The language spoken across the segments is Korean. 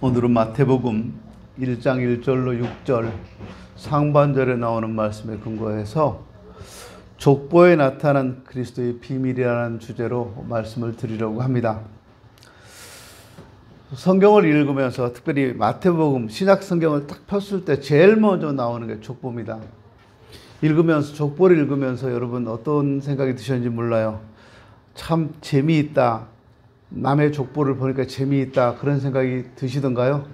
오늘은 마태복음 1장 1절로 6절 상반절에 나오는 말씀에 근거해서 족보에 나타난 그리스도의 비밀이라는 주제로 말씀을 드리려고 합니다. 성경을 읽으면서 특별히 마태복음 신약 성경을 딱 폈을 때 제일 먼저 나오는 게 족보입니다. 읽으면서 족보를 읽으면서 여러분 어떤 생각이 드셨는지 몰라요. 참 재미있다. 남의 족보를 보니까 재미있다. 그런 생각이 드시던가요?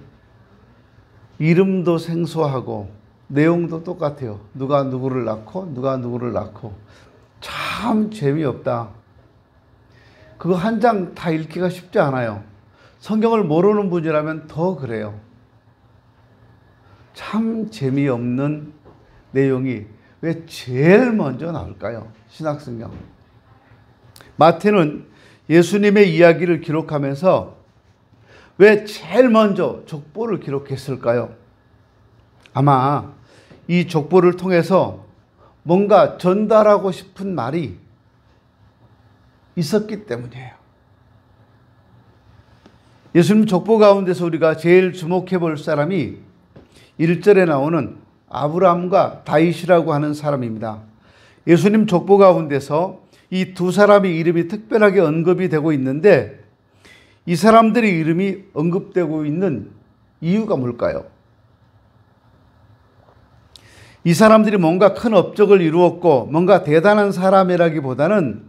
이름도 생소하고 내용도 똑같아요. 누가 누구를 낳고 누가 누구를 낳고 참 재미없다. 그거 한 장 다 읽기가 쉽지 않아요. 성경을 모르는 분이라면 더 그래요. 참 재미없는 내용이 왜 제일 먼저 나올까요? 신약성경. 마태는 예수님의 이야기를 기록하면서 왜 제일 먼저 족보를 기록했을까요? 아마 이 족보를 통해서 뭔가 전달하고 싶은 말이 있었기 때문이에요. 예수님 족보 가운데서 우리가 제일 주목해 볼 사람이 1절에 나오는 아브라함과 다윗이라고 하는 사람입니다. 예수님 족보 가운데서 이 두 사람의 이름이 특별하게 언급이 되고 있는데 이 사람들의 이름이 언급되고 있는 이유가 뭘까요? 이 사람들이 뭔가 큰 업적을 이루었고 뭔가 대단한 사람이라기보다는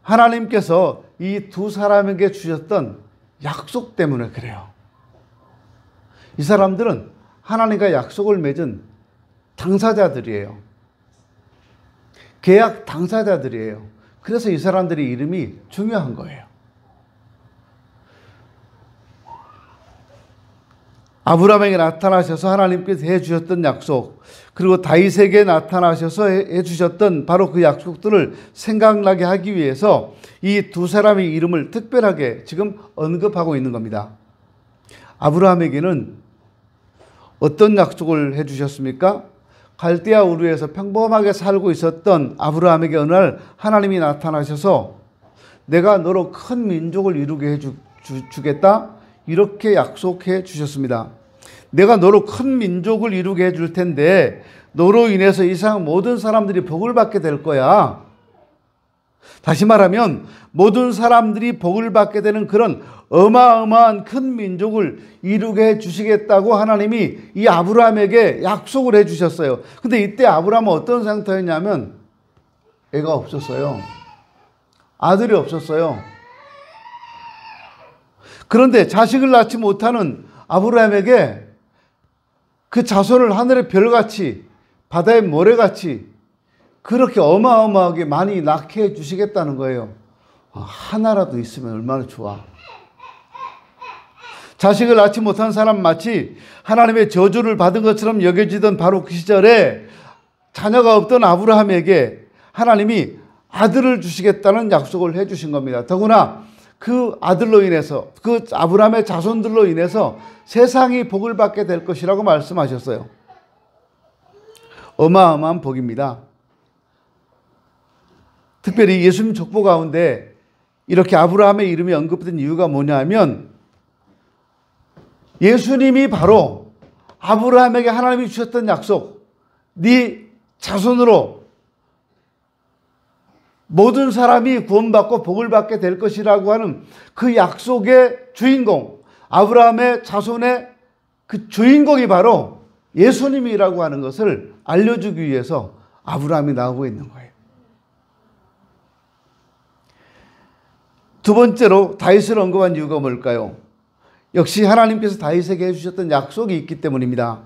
하나님께서 이 두 사람에게 주셨던 약속 때문에 그래요. 이 사람들은 하나님과 약속을 맺은 당사자들이에요. 계약 당사자들이에요. 그래서 이 사람들의 이름이 중요한 거예요. 아브라함에게 나타나셔서 하나님께서 해주셨던 약속, 그리고 다윗에게 나타나셔서 해주셨던 바로 그 약속들을 생각나게 하기 위해서 이 두 사람의 이름을 특별하게 지금 언급하고 있는 겁니다. 아브라함에게는 어떤 약속을 해주셨습니까? 갈대아 우르에서 평범하게 살고 있었던 아브라함에게 어느 날 하나님이 나타나셔서 내가 너로 큰 민족을 이루게 해주겠다 이렇게 약속해 주셨습니다. 내가 너로 큰 민족을 이루게 해줄 텐데 너로 인해서 이 세상 모든 사람들이 복을 받게 될 거야. 다시 말하면 모든 사람들이 복을 받게 되는 그런 어마어마한 큰 민족을 이루게 해주시겠다고 하나님이 이 아브라함에게 약속을 해주셨어요. 근데 이때 아브라함은 어떤 상태였냐면 애가 없었어요. 아들이 없었어요. 그런데 자식을 낳지 못하는 아브라함에게 그 자손을 하늘의 별같이 바다의 모래같이 그렇게 어마어마하게 많이 낳게 해주시겠다는 거예요. 하나라도 있으면 얼마나 좋아. 자식을 낳지 못한 사람 마치 하나님의 저주를 받은 것처럼 여겨지던 바로 그 시절에 자녀가 없던 아브라함에게 하나님이 아들을 주시겠다는 약속을 해주신 겁니다. 더구나 그 아들로 인해서 그 아브라함의 자손들로 인해서 세상이 복을 받게 될 것이라고 말씀하셨어요. 어마어마한 복입니다. 특별히 예수님 족보 가운데 이렇게 아브라함의 이름이 언급된 이유가 뭐냐면 예수님이 바로 아브라함에게 하나님이 주셨던 약속, 네 자손으로 모든 사람이 구원받고 복을 받게 될 것이라고 하는 그 약속의 주인공, 아브라함의 자손의 그 주인공이 바로 예수님이라고 하는 것을 알려주기 위해서 아브라함이 나오고 있는 거예요. 두 번째로 다윗을 언급한 이유가 뭘까요? 역시 하나님께서 다윗에게 해주셨던 약속이 있기 때문입니다.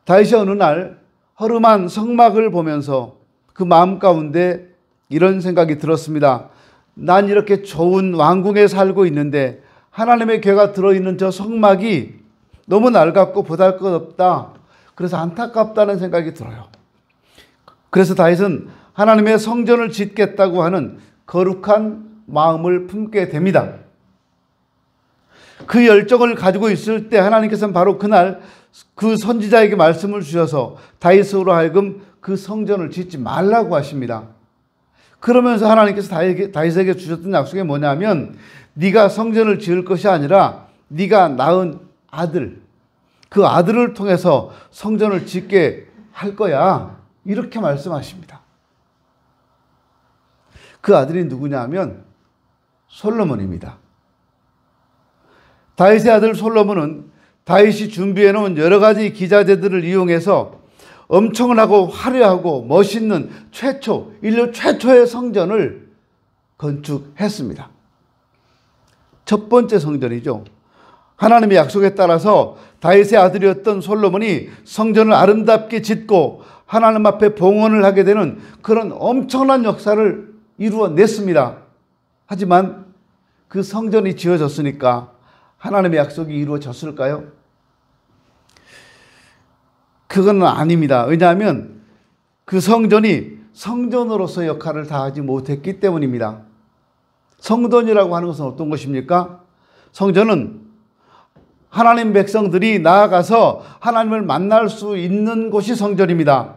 다윗이 어느 날 허름한 성막을 보면서 그 마음 가운데 이런 생각이 들었습니다. 난 이렇게 좋은 왕궁에 살고 있는데 하나님의 궤가 들어있는 저 성막이 너무 낡았고 보잘것없다. 그래서 안타깝다는 생각이 들어요. 그래서 다윗은 하나님의 성전을 짓겠다고 하는 거룩한 마음을 품게 됩니다. 그 열정을 가지고 있을 때 하나님께서는 바로 그날 그 선지자에게 말씀을 주셔서 다윗으로 하여금 그 성전을 짓지 말라고 하십니다. 그러면서 하나님께서 다윗에게 주셨던 약속이 뭐냐면 네가 성전을 지을 것이 아니라 네가 낳은 아들, 그 아들을 통해서 성전을 짓게 할 거야. 이렇게 말씀하십니다. 그 아들이 누구냐 하면 솔로몬입니다. 다윗의 아들 솔로몬은 다윗이 준비해 놓은 여러 가지 기자재들을 이용해서 엄청나고 화려하고 멋있는 인류 최초의 성전을 건축했습니다. 첫 번째 성전이죠. 하나님의 약속에 따라서 다윗의 아들이었던 솔로몬이 성전을 아름답게 짓고 하나님 앞에 봉헌을 하게 되는 그런 엄청난 역사를 이루어냈습니다. 하지만 그 성전이 지어졌으니까 하나님의 약속이 이루어졌을까요? 그건 아닙니다. 왜냐하면 그 성전이 성전으로서 역할을 다하지 못했기 때문입니다. 성전이라고 하는 것은 어떤 것입니까? 성전은 하나님 백성들이 나아가서 하나님을 만날 수 있는 곳이 성전입니다.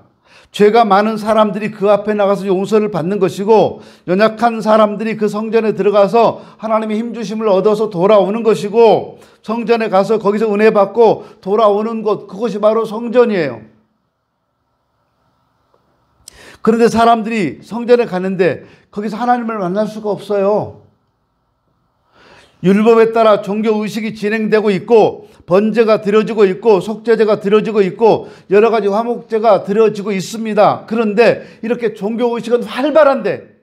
죄가 많은 사람들이 그 앞에 나가서 용서를 받는 것이고, 연약한 사람들이 그 성전에 들어가서 하나님의 힘주심을 얻어서 돌아오는 것이고, 성전에 가서 거기서 은혜 받고 돌아오는 곳, 그것이 바로 성전이에요. 그런데 사람들이 성전에 가는데 거기서 하나님을 만날 수가 없어요. 율법에 따라 종교의식이 진행되고 있고, 번제가 드려지고 있고, 속죄제가 드려지고 있고, 여러 가지 화목제가 드려지고 있습니다. 그런데 이렇게 종교의식은 활발한데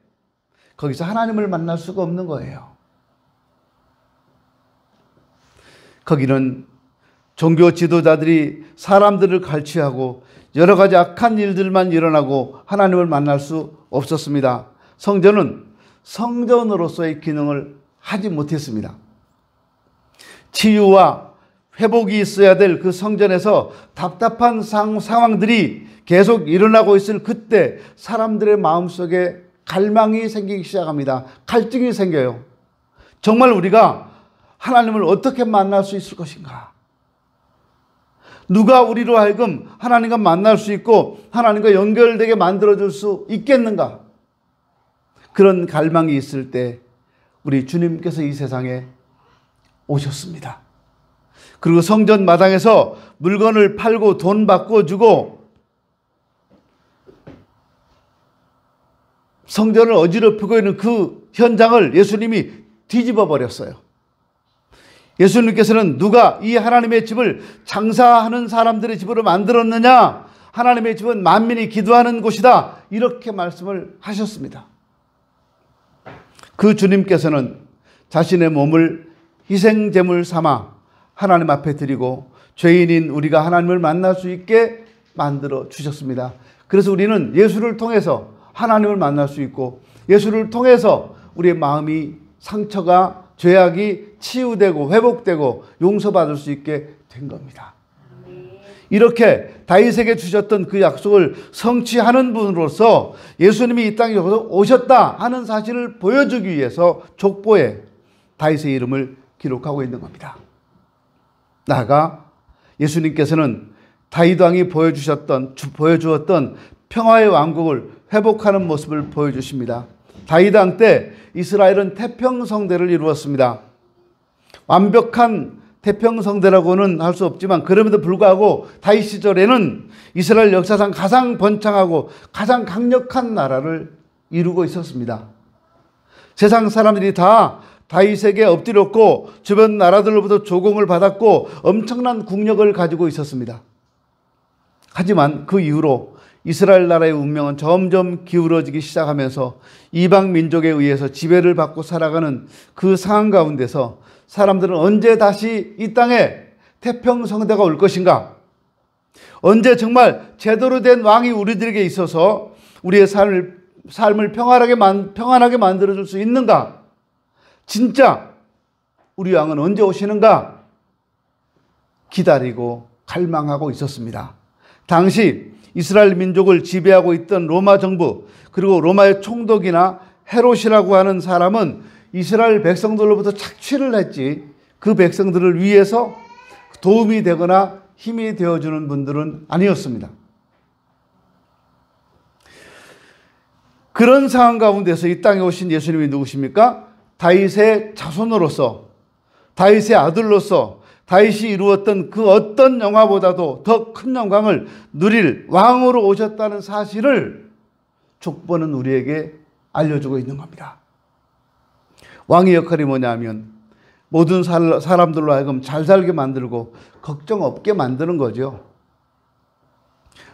거기서 하나님을 만날 수가 없는 거예요. 거기는 종교 지도자들이 사람들을 갈취하고 여러 가지 악한 일들만 일어나고 하나님을 만날 수 없었습니다. 성전은 성전으로서의 기능을 하지 못했습니다. 치유와 회복이 있어야 될 그 성전에서 답답한 상황들이 계속 일어나고 있을 그때 사람들의 마음속에 갈망이 생기기 시작합니다. 갈증이 생겨요. 정말 우리가 하나님을 어떻게 만날 수 있을 것인가? 누가 우리로 하여금 하나님과 만날 수 있고 하나님과 연결되게 만들어줄 수 있겠는가? 그런 갈망이 있을 때 우리 주님께서 이 세상에 오셨습니다. 그리고 성전 마당에서 물건을 팔고 돈 바꿔주고 성전을 어지럽히고 있는 그 현장을 예수님이 뒤집어 버렸어요. 예수님께서는 누가 이 하나님의 집을 장사하는 사람들의 집으로 만들었느냐? 하나님의 집은 만민이 기도하는 곳이다. 이렇게 말씀을 하셨습니다. 그 주님께서는 자신의 몸을 희생제물 삼아 하나님 앞에 드리고 죄인인 우리가 하나님을 만날 수 있게 만들어 주셨습니다. 그래서 우리는 예수를 통해서 하나님을 만날 수 있고, 예수를 통해서 우리의 마음이 상처가, 죄악이 치유되고 회복되고 용서받을 수 있게 된 겁니다. 이렇게 다윗에게 주셨던 그 약속을 성취하는 분으로서 예수님이 이 땅에 오셨다 하는 사실을 보여주기 위해서 족보에 다윗의 이름을 기록하고 있는 겁니다. 나아가 예수님께서는 다윗 왕이 보여주었던 평화의 왕국을 회복하는 모습을 보여주십니다. 다윗 왕 때 이스라엘은 태평성대를 이루었습니다. 완벽한 태평성대라고는 할 수 없지만 그럼에도 불구하고 다윗 시절에는 이스라엘 역사상 가장 번창하고 가장 강력한 나라를 이루고 있었습니다. 세상 사람들이 다 다윗에게 엎드렸고 주변 나라들로부터 조공을 받았고 엄청난 국력을 가지고 있었습니다. 하지만 그 이후로 이스라엘 나라의 운명은 점점 기울어지기 시작하면서 이방 민족에 의해서 지배를 받고 살아가는 그 상황 가운데서 사람들은 언제 다시 이 땅에 태평성대가 올 것인가? 언제 정말 제대로 된 왕이 우리들에게 있어서 우리의 삶을 평안하게 만들어줄 수 있는가? 진짜 우리 왕은 언제 오시는가? 기다리고 갈망하고 있었습니다. 당시 이스라엘 민족을 지배하고 있던 로마 정부, 그리고 로마의 총독이나 헤롯이라고 하는 사람은 이스라엘 백성들로부터 착취를 했지 그 백성들을 위해서 도움이 되거나 힘이 되어주는 분들은 아니었습니다. 그런 상황 가운데서 이 땅에 오신 예수님이 누구십니까? 다윗의 자손으로서, 다윗의 아들로서, 다윗이 이루었던 그 어떤 영화보다도 더 큰 영광을 누릴 왕으로 오셨다는 사실을 족보는 우리에게 알려주고 있는 겁니다. 왕의 역할이 뭐냐면 모든 사람들로 하여금 잘 살게 만들고 걱정 없게 만드는 거죠.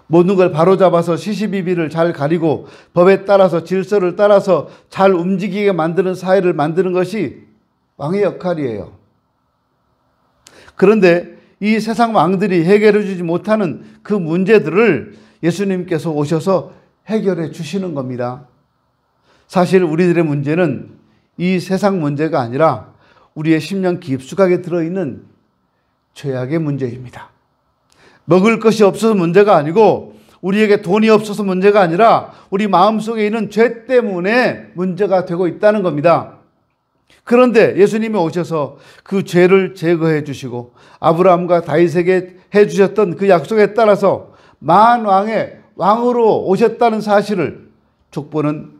모든 걸 바로잡아서 시시비비를 잘 가리고 법에 따라서 질서를 따라서 잘 움직이게 만드는 사회를 만드는 것이 왕의 역할이에요. 그런데 이 세상 왕들이 해결해 주지 못하는 그 문제들을 예수님께서 오셔서 해결해 주시는 겁니다. 사실 우리들의 문제는 이 세상 문제가 아니라 우리의 심령 깊숙하게 들어있는 죄악의 문제입니다. 먹을 것이 없어서 문제가 아니고 우리에게 돈이 없어서 문제가 아니라 우리 마음속에 있는 죄 때문에 문제가 되고 있다는 겁니다. 그런데 예수님이 오셔서 그 죄를 제거해 주시고 아브라함과 다윗에게 해 주셨던 그 약속에 따라서 만왕의 왕으로 오셨다는 사실을 족보는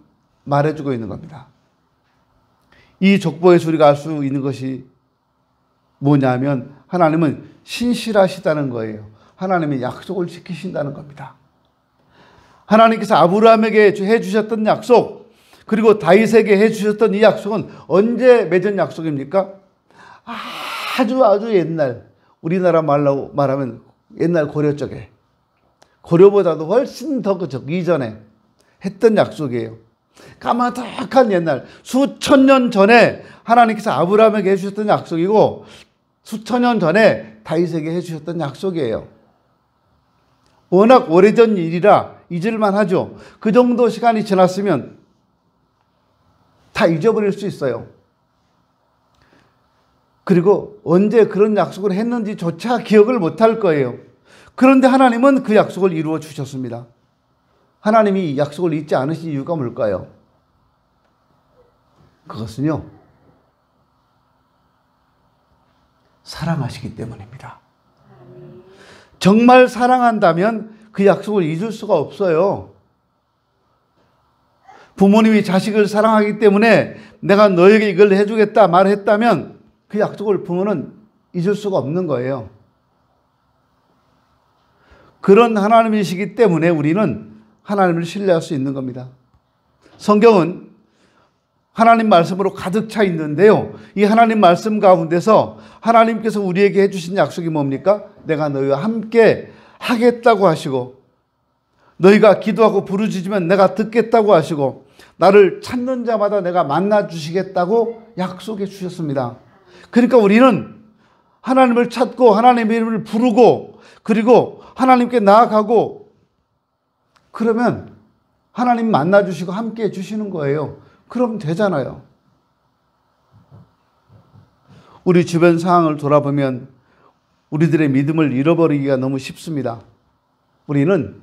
말해주고 있는 겁니다. 이 족보에서 우리가 알 수 있는 것이 뭐냐면 하나님은 신실하시다는 거예요. 하나님이 약속을 지키신다는 겁니다. 하나님께서 아브라함에게 해주셨던 약속, 그리고 다윗에게 해주셨던 이 약속은 언제 맺은 약속입니까? 아주 옛날, 우리나라 말로 말하면 옛날 고려 쪽에, 고려보다도 훨씬 더 이전에 했던 약속이에요. 까마득한 옛날, 수천 년 전에 하나님께서 아브라함에게 해주셨던 약속이고 수천 년 전에 다윗에게 해주셨던 약속이에요. 워낙 오래전 일이라 잊을만 하죠. 그 정도 시간이 지났으면 다 잊어버릴 수 있어요. 그리고 언제 그런 약속을 했는지조차 기억을 못할 거예요. 그런데 하나님은 그 약속을 이루어 주셨습니다. 하나님이 약속을 잊지 않으신 이유가 뭘까요? 그것은요, 사랑하시기 때문입니다. 정말 사랑한다면 그 약속을 잊을 수가 없어요. 부모님이 자식을 사랑하기 때문에 내가 너에게 이걸 해주겠다 말했다면 그 약속을 부모는 잊을 수가 없는 거예요. 그런 하나님이시기 때문에 우리는 하나님을 신뢰할 수 있는 겁니다. 성경은 하나님 말씀으로 가득 차 있는데요. 이 하나님 말씀 가운데서 하나님께서 우리에게 해주신 약속이 뭡니까? 내가 너희와 함께 하겠다고 하시고, 너희가 기도하고 부르짖으면 내가 듣겠다고 하시고, 나를 찾는 자마다 내가 만나 주시겠다고 약속해 주셨습니다. 그러니까 우리는 하나님을 찾고 하나님의 이름을 부르고 그리고 하나님께 나아가고 그러면 하나님 만나 주시고 함께 해 주시는 거예요. 그럼 되잖아요. 우리 주변 상황을 돌아보면 우리들의 믿음을 잃어버리기가 너무 쉽습니다. 우리는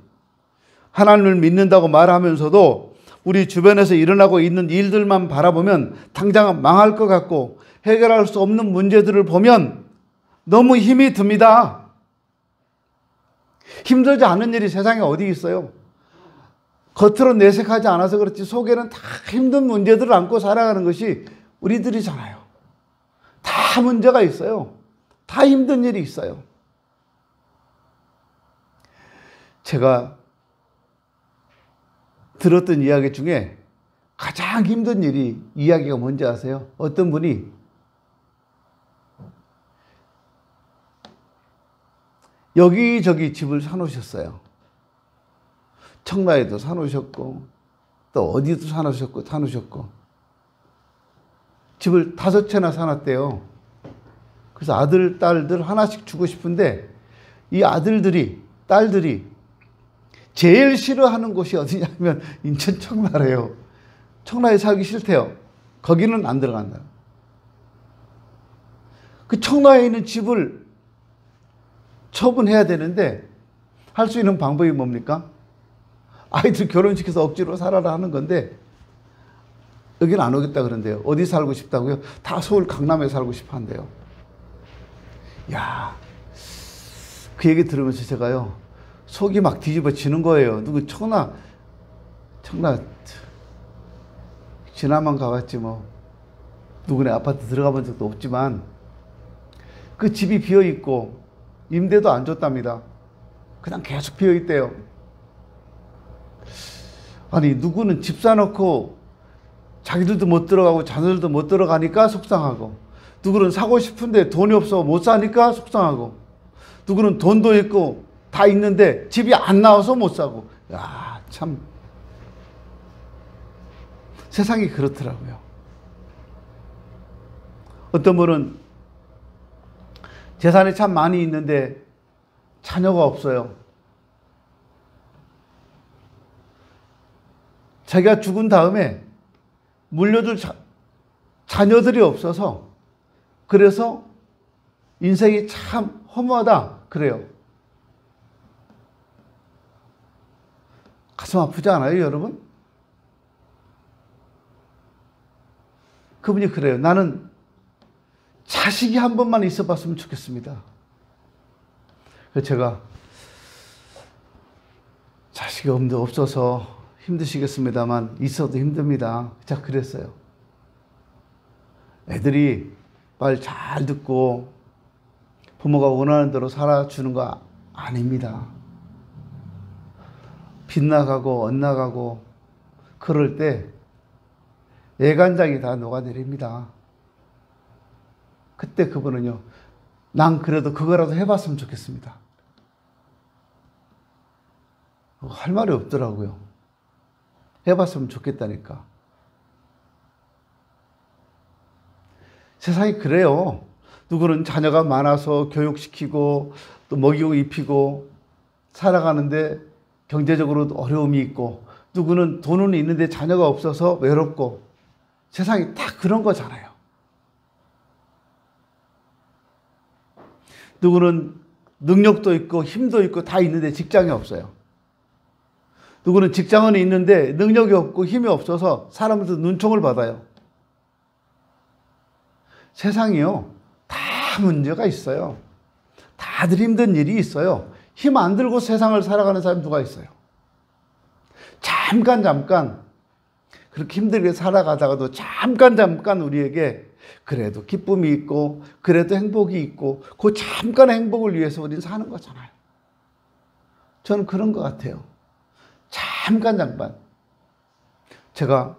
하나님을 믿는다고 말하면서도 우리 주변에서 일어나고 있는 일들만 바라보면 당장 망할 것 같고 해결할 수 없는 문제들을 보면 너무 힘이 듭니다. 힘들지 않은 일이 세상에 어디 있어요? 겉으로 내색하지 않아서 그렇지 속에는 다 힘든 문제들을 안고 살아가는 것이 우리들이잖아요. 다 문제가 있어요. 다 힘든 일이 있어요. 제가 들었던 이야기 중에 가장 힘든 일이 이야기가 뭔지 아세요? 어떤 분이 여기저기 집을 사놓으셨어요. 청라에도 사놓으셨고 또 어디도 사놓으셨고 집을 5채나 사놨대요. 그래서 아들, 딸들 하나씩 주고 싶은데 이 아들들이, 딸들이 제일 싫어하는 곳이 어디냐면 인천 청라래요. 청라에 살기 싫대요. 거기는 안 들어간다. 그 청라에 있는 집을 처분해야 되는데 할 수 있는 방법이 뭡니까? 아이들 결혼시켜서 억지로 살아라 하는 건데 여기는 안 오겠다 그런대요. 어디 살고 싶다고요? 다 서울 강남에 살고 싶어 한대요. 야, 그 얘기 들으면서 제가요 속이 막 뒤집어지는 거예요. 누구 청라 지나만 가봤지 뭐 누구네 아파트 들어가 본 적도 없지만 그 집이 비어 있고 임대도 안 줬답니다. 그냥 계속 비어 있대요. 아니, 누구는 집 사놓고 자기들도 못 들어가고 자녀들도 못 들어가니까 속상하고, 누구는 사고 싶은데 돈이 없어 못 사니까 속상하고, 누구는 돈도 있고 다 있는데 집이 안 나와서 못 사고. 야, 참 세상이 그렇더라고요. 어떤 분은 재산이 참 많이 있는데 자녀가 없어요. 자기가 죽은 다음에 물려줄 자녀들이 없어서, 그래서 인생이 참 허무하다 그래요. 가슴 아프지 않아요, 여러분? 그분이 그래요. 나는 자식이 한 번만 있어 봤으면 좋겠습니다. 그래서 제가 자식이 없어서 힘드시겠습니다만 있어도 힘듭니다. 자, 그랬어요. 애들이 말 잘 듣고 부모가 원하는 대로 살아주는 거 아닙니다. 빗나가고 엇나가고 그럴 때 애간장이 다 녹아내립니다. 그때 그분은요, 난 그래도 그거라도 해봤으면 좋겠습니다. 할 말이 없더라고요. 해봤으면 좋겠다니까. 세상이 그래요. 누구는 자녀가 많아서 교육시키고 또 먹이고 입히고 살아가는데 경제적으로 어려움이 있고, 누구는 돈은 있는데 자녀가 없어서 외롭고, 세상이 다 그런 거잖아요. 누구는 능력도 있고 힘도 있고 다 있는데 직장이 없어요. 누구는 직장은 있는데 능력이 없고 힘이 없어서 사람들도 눈총을 받아요. 세상이요, 다 문제가 있어요. 다들 힘든 일이 있어요. 힘 안 들고 세상을 살아가는 사람 누가 있어요? 잠깐 그렇게 힘들게 살아가다가도 잠깐 우리에게 그래도 기쁨이 있고 그래도 행복이 있고, 그 잠깐의 행복을 위해서 우리는 사는 거잖아요. 저는 그런 것 같아요. 잠깐. 제가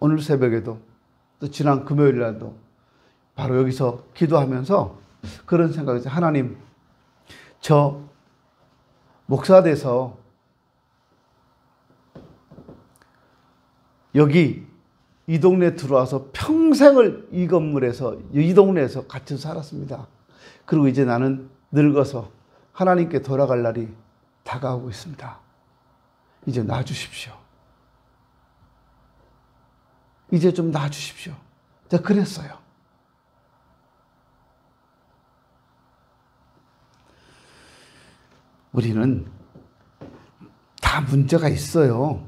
오늘 새벽에도 또 지난 금요일 날도 바로 여기서 기도하면서 그런 생각이 있어요. 하나님, 저 목사 돼서 여기 이 동네에 들어와서 평생을 이 건물에서, 이 동네에서 같이 살았습니다. 그리고 이제 나는 늙어서 하나님께 돌아갈 날이 다가오고 있습니다. 이제 놔주십시오. 이제 좀 놔주십시오. 제가 그랬어요. 우리는 다 문제가 있어요.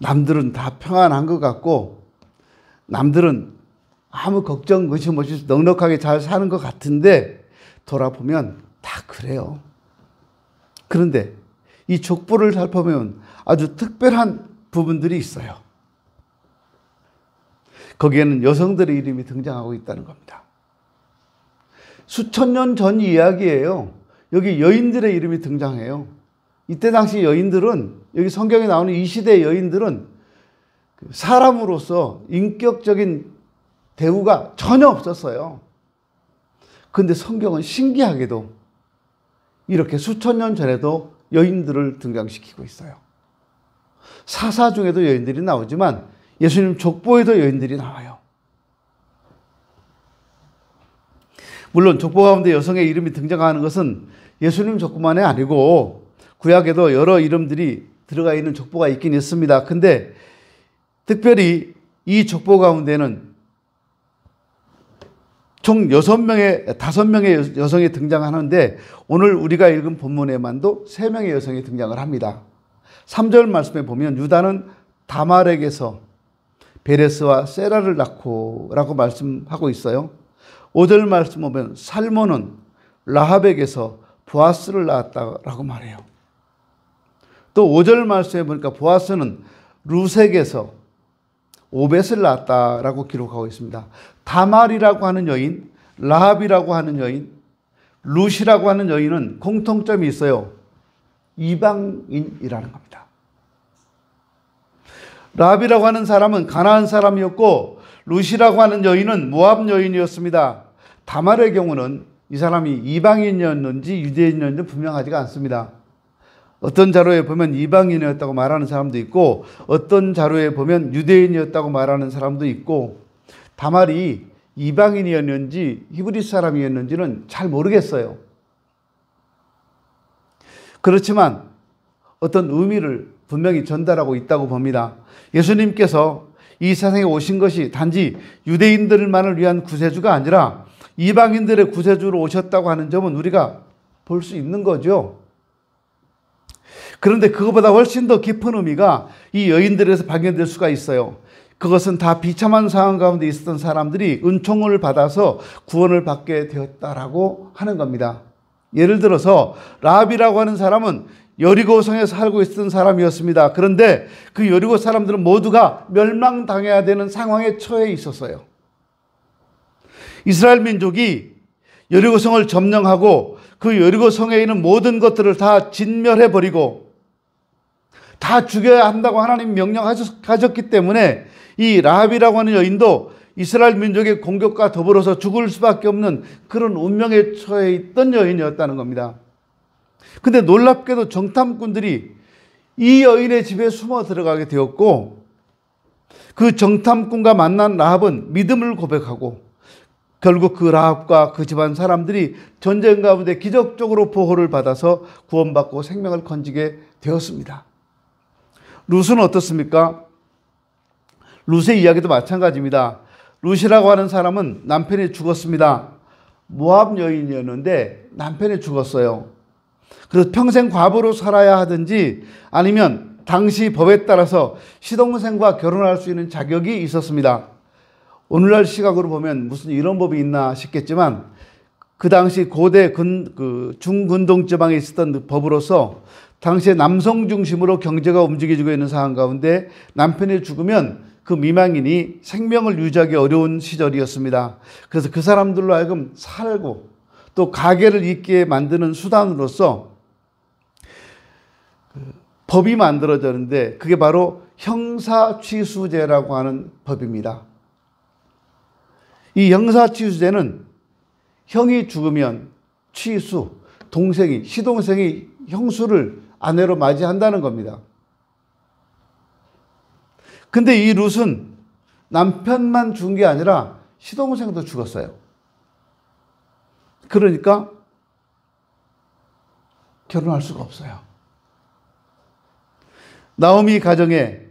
남들은 다 평안한 것 같고, 남들은 아무 걱정 의심 없이 넉넉하게 잘 사는 것 같은데, 돌아보면 다 그래요. 그런데 이 족보를 살펴보면 아주 특별한 부분들이 있어요. 거기에는 여성들의 이름이 등장하고 있다는 겁니다. 수천 년 전 이야기예요. 여기 여인들의 이름이 등장해요. 이때 당시 여인들은, 여기 성경에 나오는 이 시대의 여인들은 사람으로서 인격적인 대우가 전혀 없었어요. 그런데 성경은 신기하게도 이렇게 수천 년 전에도 여인들을 등장시키고 있어요. 사사 중에도 여인들이 나오지만 예수님 족보에도 여인들이 나와요. 물론 족보 가운데 여성의 이름이 등장하는 것은 예수님 족보만이 아니고 구약에도 여러 이름들이 들어가 있는 족보가 있긴 있습니다. 근데 특별히 이 족보 가운데는 총 5명의 여성이 등장하는데, 오늘 우리가 읽은 본문에만도 3명의 여성이 등장을 합니다. 3절 말씀에 보면 유다는 다말에게서 베레스와 세라를 낳고 라고 말씀하고 있어요. 5절 말씀 보면 살몬은 라합에게서 보아스를 낳았다라고 말해요. 또 5절 말씀에 보니까 보아스는 루색에서 오벳을 낳았다라고 기록하고 있습니다. 다말이라고 하는 여인, 라합이라고 하는 여인, 룻이라고 하는 여인은 공통점이 있어요. 이방인이라는 겁니다. 라합이라고 하는 사람은 가나안 사람이었고 룻이라고 하는 여인은 모압 여인이었습니다. 다말의 경우는 이 사람이 이방인이었는지 유대인이었는지 분명하지가 않습니다. 어떤 자료에 보면 이방인이었다고 말하는 사람도 있고 어떤 자료에 보면 유대인이었다고 말하는 사람도 있고 다말이 이방인이었는지 히브리 사람이었는지는 잘 모르겠어요. 그렇지만 어떤 의미를 분명히 전달하고 있다고 봅니다. 예수님께서 이 세상에 오신 것이 단지 유대인들만을 위한 구세주가 아니라 이방인들의 구세주로 오셨다고 하는 점은 우리가 볼 수 있는 거죠. 그런데 그것보다 훨씬 더 깊은 의미가 이 여인들에서 발견될 수가 있어요. 그것은 다 비참한 상황 가운데 있었던 사람들이 은총을 받아서 구원을 받게 되었다라고 하는 겁니다. 예를 들어서 라합이라고 하는 사람은 여리고성에 살고 있었던 사람이었습니다. 그런데 그 여리고 사람들은 모두가 멸망당해야 되는 상황에 처해 있었어요. 이스라엘 민족이 여리고성을 점령하고 그 여리고성에 있는 모든 것들을 다 진멸해버리고 다 죽여야 한다고 하나님 명령하셨기 때문에 이 라합이라고 하는 여인도 이스라엘 민족의 공격과 더불어서 죽을 수밖에 없는 그런 운명에 처해 있던 여인이었다는 겁니다. 근데 놀랍게도 정탐꾼들이 이 여인의 집에 숨어 들어가게 되었고 그 정탐꾼과 만난 라합은 믿음을 고백하고 결국 그 라합과 그 집안 사람들이 전쟁 가운데 기적적으로 보호를 받아서 구원받고 생명을 건지게 되었습니다. 룻은 어떻습니까? 룻의 이야기도 마찬가지입니다. 룻이라고 하는 사람은 남편이 죽었습니다. 모압 여인이었는데 남편이 죽었어요. 그래서 평생 과부로 살아야 하든지 아니면 당시 법에 따라서 시동생과 결혼할 수 있는 자격이 있었습니다. 오늘날 시각으로 보면 무슨 이런 법이 있나 싶겠지만 그 당시 고대 중근동 지방에 있었던 법으로서 당시에 남성 중심으로 경제가 움직여지고 있는 상황 가운데 남편이 죽으면 그 미망인이 생명을 유지하기 어려운 시절이었습니다. 그래서 그 사람들로 하여금 살고 또 가게를 잇게 만드는 수단으로서 법이 만들어졌는데 그게 바로 형사취수제라고 하는 법입니다. 이 형사취수제는 형이 죽으면 취수, 시동생이 형수를 아내로 맞이한다는 겁니다. 근데 이 룻은 남편만 죽은 게 아니라 시동생도 죽었어요. 그러니까 결혼할 수가 없어요. 나오미 가정에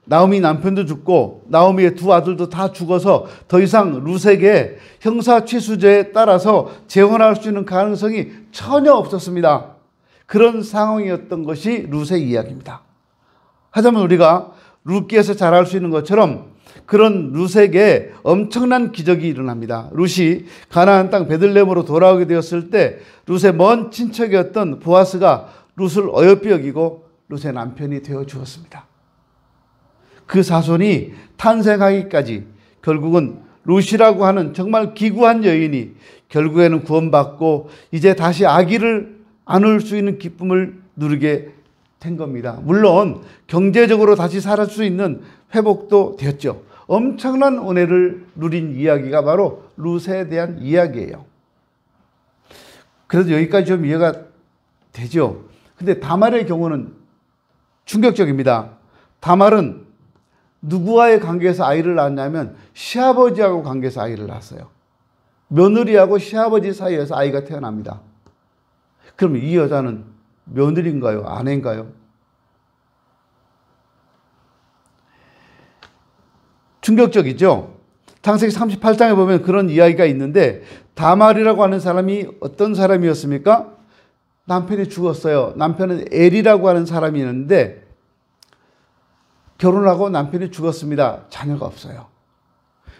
나오미 남편도 죽고 나오미의 두 아들도 다 죽어서 더 이상 룻에게 형사취수제에 따라서 재혼할 수 있는 가능성이 전혀 없었습니다. 그런 상황이었던 것이 룻의 이야기입니다. 하자면 우리가 룻기에서 잘 알 수 있는 것처럼 그런 룻에게 엄청난 기적이 일어납니다. 룻이 가나안 땅 베들레헴으로 돌아오게 되었을 때 룻의 먼 친척이었던 보아스가 룻을 어여삐 여기고 룻의 남편이 되어 주었습니다. 그 자손이 탄생하기까지 결국은 룻이라고 하는 정말 기구한 여인이 결국에는 구원받고 이제 다시 아기를 안을 수 있는 기쁨을 누리게 된 겁니다. 물론 경제적으로 다시 살 수 있는 회복도 되었죠. 엄청난 은혜를 누린 이야기가 바로 룻에 대한 이야기예요. 그래도 여기까지 좀 이해가 되죠. 근데 다말의 경우는 충격적입니다. 다말은 누구와의 관계에서 아이를 낳았냐면 시아버지하고 관계에서 아이를 낳았어요. 며느리하고 시아버지 사이에서 아이가 태어납니다. 그럼 이 여자는 며느리인가요? 아내인가요? 충격적이죠. 창세기 38장에 보면 그런 이야기가 있는데 다말이라고 하는 사람이 어떤 사람이었습니까? 남편이 죽었어요. 남편은 엘이라고 하는 사람이 있는데 결혼하고 남편이 죽었습니다. 자녀가 없어요.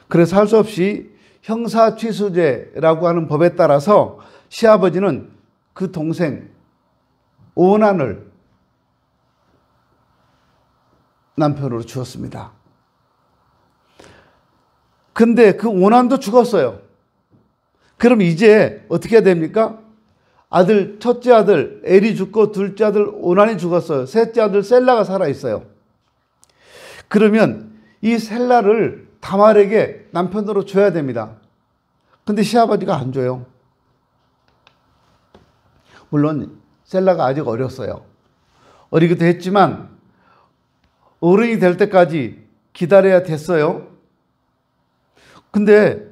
그래서 할 수 없이 형사취수제라고 하는 법에 따라서 시아버지는 그 동생 오난을 남편으로 주었습니다. 근데 그 오난도 죽었어요. 그럼 이제 어떻게 해야 됩니까? 첫째 아들 엘이 죽고 둘째 아들 오난이 죽었어요. 셋째 아들 셀라가 살아있어요. 그러면 이 셀라를 다말에게 남편으로 줘야 됩니다. 근데 시아버지가 안 줘요. 물론 셀라가 아직 어렸어요. 어리기도 했지만 어른이 될 때까지 기다려야 됐어요. 근데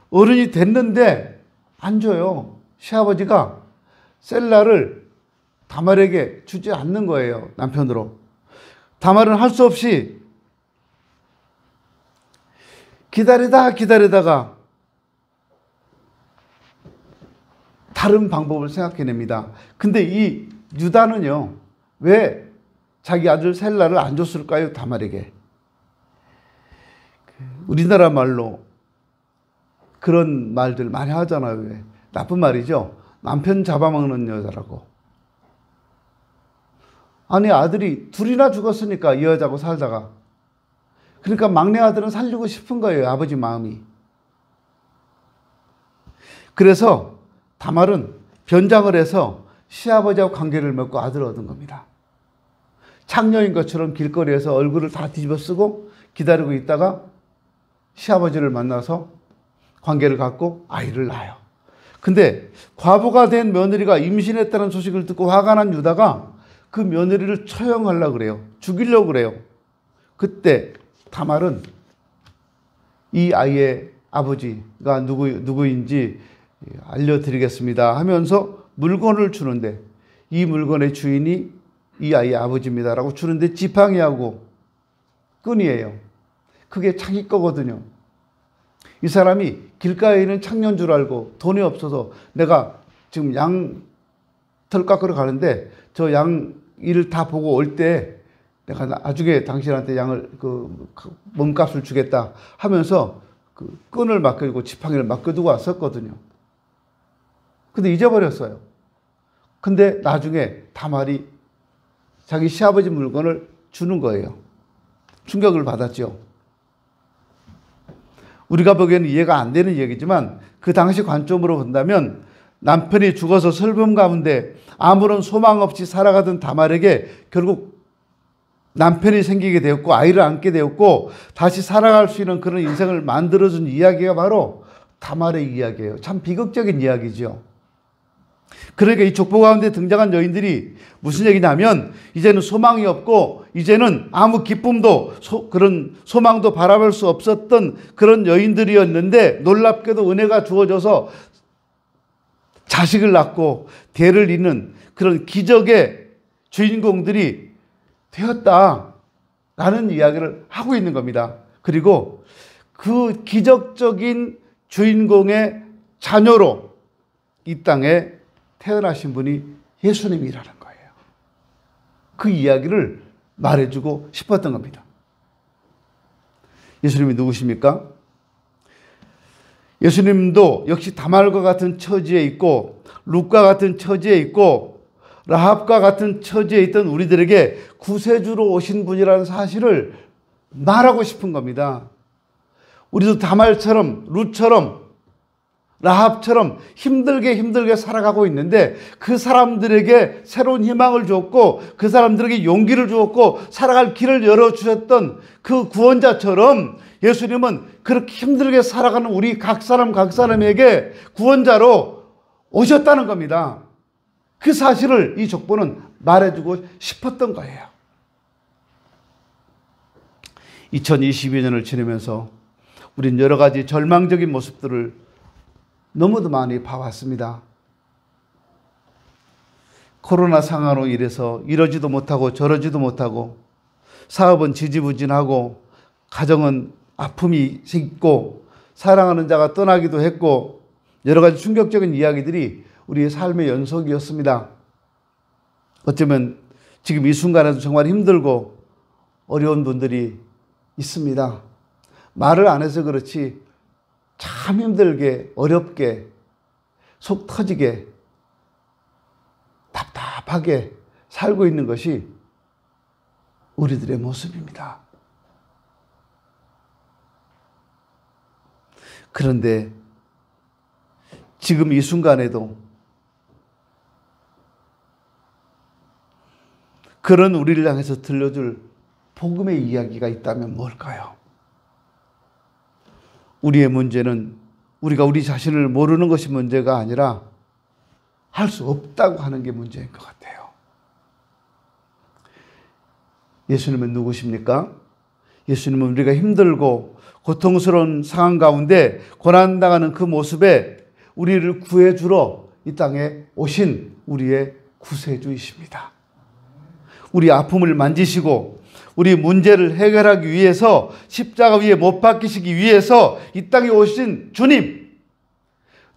어른이 됐는데 안 줘요. 시아버지가 셀라를 다말에게 주지 않는 거예요. 남편으로. 다말은 할 수 없이 기다리다가 다른 방법을 생각해냅니다. 근데 이 유다는요, 왜 자기 아들 셀라를 안 줬을까요? 다말에게. 우리나라 말로 그런 말들 많이 하잖아요. 왜? 나쁜 말이죠. 남편 잡아먹는 여자라고. 아니, 아들이 둘이나 죽었으니까 이 여자하고 살다가. 그러니까 막내 아들은 살리고 싶은 거예요. 아버지 마음이. 그래서 다말은 변장을 해서 시아버지하고 관계를 맺고 아들을 얻은 겁니다. 창녀인 것처럼 길거리에서 얼굴을 다 뒤집어 쓰고 기다리고 있다가 시아버지를 만나서 관계를 갖고 아이를 낳아요. 근데 과부가 된 며느리가 임신했다는 소식을 듣고 화가 난 유다가 그 며느리를 처형하려고 그래요. 죽이려고 그래요. 그때 다말은 이 아이의 아버지가 누구인지 알려드리겠습니다 하면서 물건을 주는데, 이 물건의 주인이 이 아이의 아버지입니다라고 주는데 지팡이하고 끈이에요. 그게 자기 거거든요. 이 사람이 길가에 있는 창녀인 줄 알고 돈이 없어서 내가 지금 양 털 깎으러 가는데 저 양 일을 다 보고 올 때 내가 나중에 당신한테 양을 몸값을 주겠다 하면서 그 끈을 맡겨두고 지팡이를 맡겨두고 왔었거든요. 근데 잊어버렸어요. 근데 나중에 다말이 자기 시아버지 물건을 주는 거예요. 충격을 받았죠. 우리가 보기에는 이해가 안 되는 얘기지만 그 당시 관점으로 본다면 남편이 죽어서 슬픔 가운데 아무런 소망 없이 살아가던 다말에게 결국 남편이 생기게 되었고 아이를 안게 되었고 다시 살아갈 수 있는 그런 인생을 만들어준 이야기가 바로 다말의 이야기예요. 참 비극적인 이야기죠. 그러니까 이 족보 가운데 등장한 여인들이 무슨 얘기냐면 이제는 소망이 없고 이제는 아무 기쁨도 그런 소망도 바라볼 수 없었던 그런 여인들이었는데 놀랍게도 은혜가 주어져서 자식을 낳고 대를 잇는 그런 기적의 주인공들이 되었다라는 이야기를 하고 있는 겁니다. 그리고 그 기적적인 주인공의 자녀로 이 땅에 태어나신 분이 예수님이라는 거예요. 그 이야기를 말해주고 싶었던 겁니다. 예수님이 누구십니까? 예수님도 역시 다말과 같은 처지에 있고 룻과 같은 처지에 있고 라합과 같은 처지에 있던 우리들에게 구세주로 오신 분이라는 사실을 말하고 싶은 겁니다. 우리도 다말처럼 룻처럼 라합처럼 힘들게 살아가고 있는데 그 사람들에게 새로운 희망을 주었고 그 사람들에게 용기를 주었고 살아갈 길을 열어주셨던 그 구원자처럼 예수님은 그렇게 힘들게 살아가는 우리 각 사람에게 구원자로 오셨다는 겁니다. 그 사실을 이 족보는 말해주고 싶었던 거예요. 2022년을 지내면서 우린 여러 가지 절망적인 모습들을 너무도 많이 봐왔습니다. 코로나 상황으로 인해서 이러지도 못하고 저러지도 못하고 사업은 지지부진하고 가정은 아픔이 있고 사랑하는 자가 떠나기도 했고 여러 가지 충격적인 이야기들이 우리의 삶의 연속이었습니다. 어쩌면 지금 이 순간에도 정말 힘들고 어려운 분들이 있습니다. 말을 안 해서 그렇지 참 힘들게 어렵게 속 터지게 답답하게 살고 있는 것이 우리들의 모습입니다. 그런데 지금 이 순간에도 그런 우리를 향해서 들려줄 복음의 이야기가 있다면 뭘까요? 우리의 문제는 우리가 우리 자신을 모르는 것이 문제가 아니라 할 수 없다고 하는 게 문제인 것 같아요. 예수님은 누구십니까? 예수님은 우리가 힘들고 고통스러운 상황 가운데 고난당하는 그 모습에 우리를 구해주러 이 땅에 오신 우리의 구세주이십니다. 우리 아픔을 만지시고 우리 문제를 해결하기 위해서 십자가 위에 못 박히시기 위해서 이 땅에 오신 주님,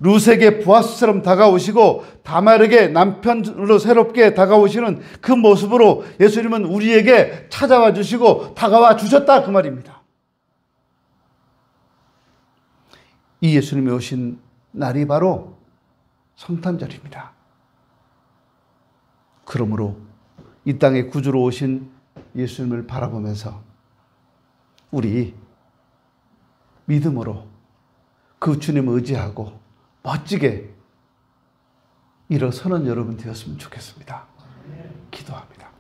루세게 보아스처럼 다가오시고 다말에게 남편으로 새롭게 다가오시는 그 모습으로 예수님은 우리에게 찾아와 주시고 다가와 주셨다 그 말입니다. 이 예수님이 오신 날이 바로 성탄절입니다. 그러므로 이 땅에 구주로 오신 예수님을 바라보면서 우리 믿음으로 그 주님을 의지하고 멋지게 일어서는 여러분 되었으면 좋겠습니다. 기도합니다.